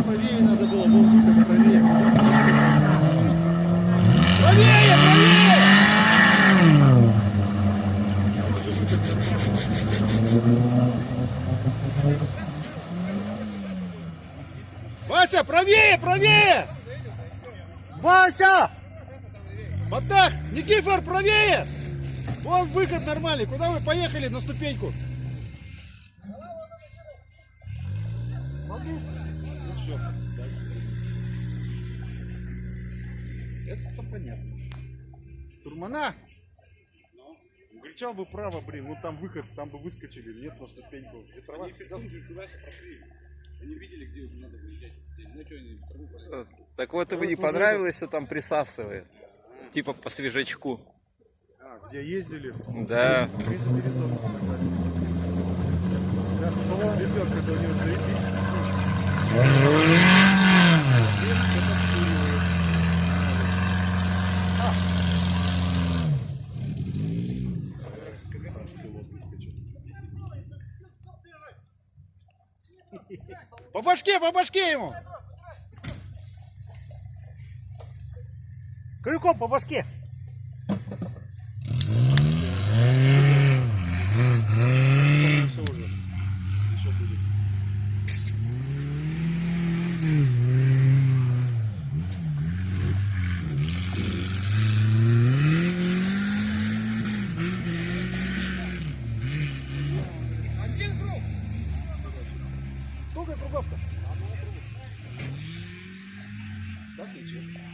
Правее надо было, был выход правее. Правее, правее! Вася, правее, правее! Вася! Батах, Никифор, правее! Вон выход нормальный. Куда вы поехали на ступеньку? Это понятно. Турмана? Кричал бы право, блин, вот там выход, там бы выскочили, нет на ступеньку. Они прошли. Они видели, где надо выезжать. Ну что, они в траву полезли. Так вот ему не понравилось, что там присасывает. Типа по свежачку. А, где ездили? Да. Весь горизонт, согласен. Ребенка, то у него заебись. По башке ему! Крюком по башке! Все уже. Еще будет. Сколько кругов-то? Так, ничего.